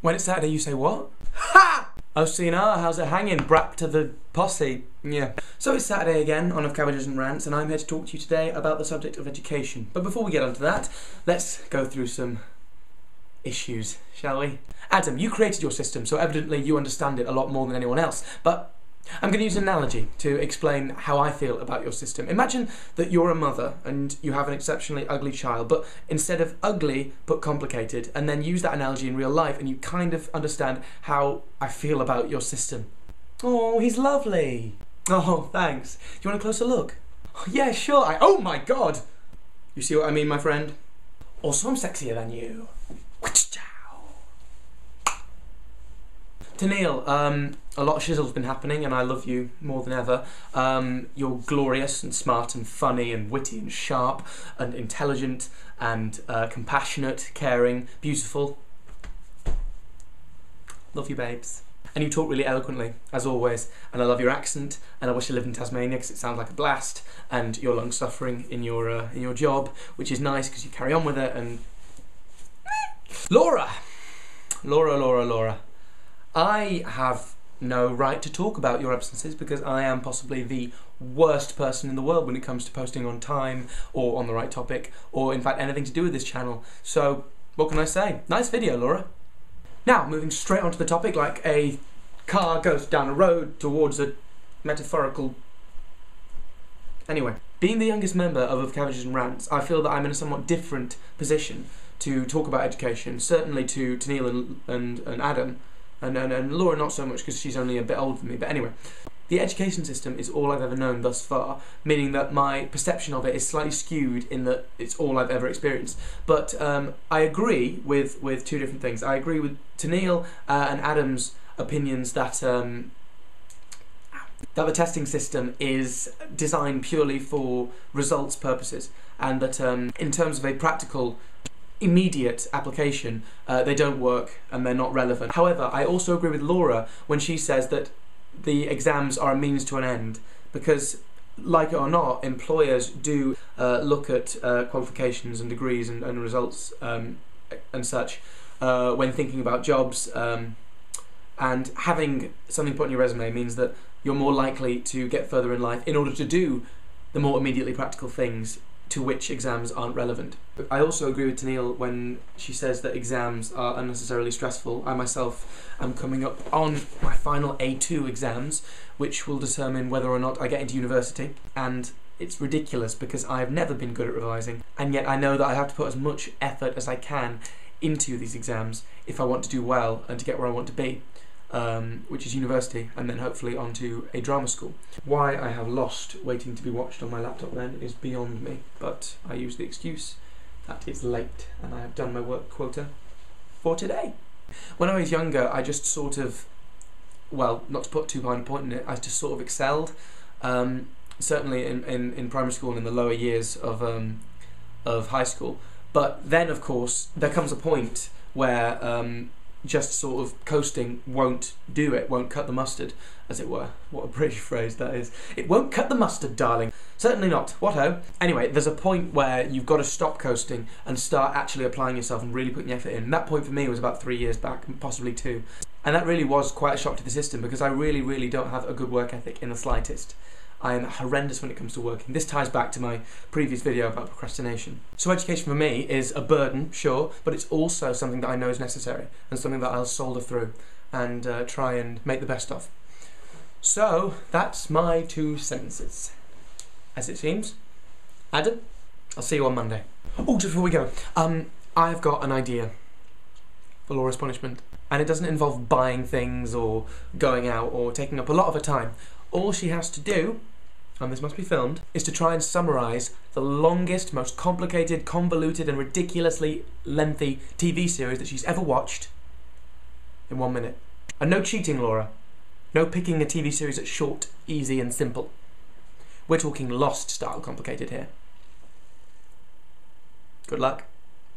When it's Saturday, you say what? Ha! Oh, CNR, how's it hanging? Back to the posse. Yeah. So it's Saturday again on Of Cabbages and Rants, and I'm here to talk to you today about the subject of education. But before we get onto that, let's go through some issues, shall we? Adam, you created your system, so evidently you understand it a lot more than anyone else. But I'm going to use an analogy to explain how I feel about your system. Imagine that you're a mother and you have an exceptionally ugly child, but instead of ugly, put complicated, and then use that analogy in real life and you kind of understand how I feel about your system. Oh, he's lovely. Oh, thanks. Do you want a closer look? Oh, yeah, sure. Oh my god! You see what I mean, my friend? Also, I'm sexier than you. To Neil, a lot of shizzle's been happening and I love you more than ever. You're glorious and smart and funny and witty and sharp and intelligent and compassionate, caring, beautiful. Love you, babes. And you talk really eloquently, as always, and I love your accent, and I wish you lived in Tasmania because it sounds like a blast, and you're long-suffering in your job, which is nice because you carry on with it, and... Laura! Laura. I have no right to talk about your absences because I am possibly the worst person in the world when it comes to posting on time or on the right topic or in fact anything to do with this channel. So what can I say? Nice video, Laura. Now, moving straight onto the topic, like a car goes down a road towards a metaphorical... Anyway, being the youngest member of Cabbages and Rants, I feel that I'm in a somewhat different position to talk about education, certainly to Neil and Adam. And Laura not so much because she's only a bit older than me, but anyway. The education system is all I've ever known thus far, meaning that my perception of it is slightly skewed in that it's all I've ever experienced. But I agree with two different things. I agree with Neil and Adam's opinions that the testing system is designed purely for results purposes, and that in terms of a practical immediate application, they don't work and they're not relevant. However, I also agree with Laura when she says that the exams are a means to an end, because, like it or not, employers do look at qualifications and degrees and results and such when thinking about jobs, and having something put on your resume means that you're more likely to get further in life in order to do the more immediately practical things to which exams aren't relevant. I also agree with Neil when she says that exams are unnecessarily stressful. I myself am coming up on my final A2 exams, which will determine whether or not I get into university, and it's ridiculous because I've never been good at revising, and yet I know that I have to put as much effort as I can into these exams if I want to do well and to get where I want to be. Which is university, and then hopefully onto a drama school. Why I have lost waiting to be watched on my laptop then is beyond me, but I use the excuse that it's late and I have done my work quota for today. When I was younger, I just sort of, well, not to put too fine a point in it, I just sort of excelled. Certainly in primary school and in the lower years of high school. But then, of course, there comes a point where just sort of coasting won't do it, won't cut the mustard, as it were. What a British phrase that is. It won't cut the mustard, darling. Certainly not. What-ho. Anyway, there's a point where you've got to stop coasting and start actually applying yourself and really putting the effort in. And that point for me was about 3 years back, possibly 2. And that really was quite a shock to the system because I really don't have a good work ethic in the slightest. I am horrendous when it comes to working. This ties back to my previous video about procrastination. So education for me is a burden, sure, but it's also something that I know is necessary and something that I'll solder through and try and make the best of. So that's my 2 sentences, as it seems. Adam, I'll see you on Monday. Oh, just before we go, I've got an idea for Laura's punishment, and it doesn't involve buying things or going out or taking up a lot of her time. All she has to do, and this must be filmed, is to try and summarise the longest, most complicated, convoluted and ridiculously lengthy TV series that she's ever watched in 1 minute. And no cheating, Laura. No picking a TV series that's short, easy and simple. We're talking Lost style complicated here. Good luck.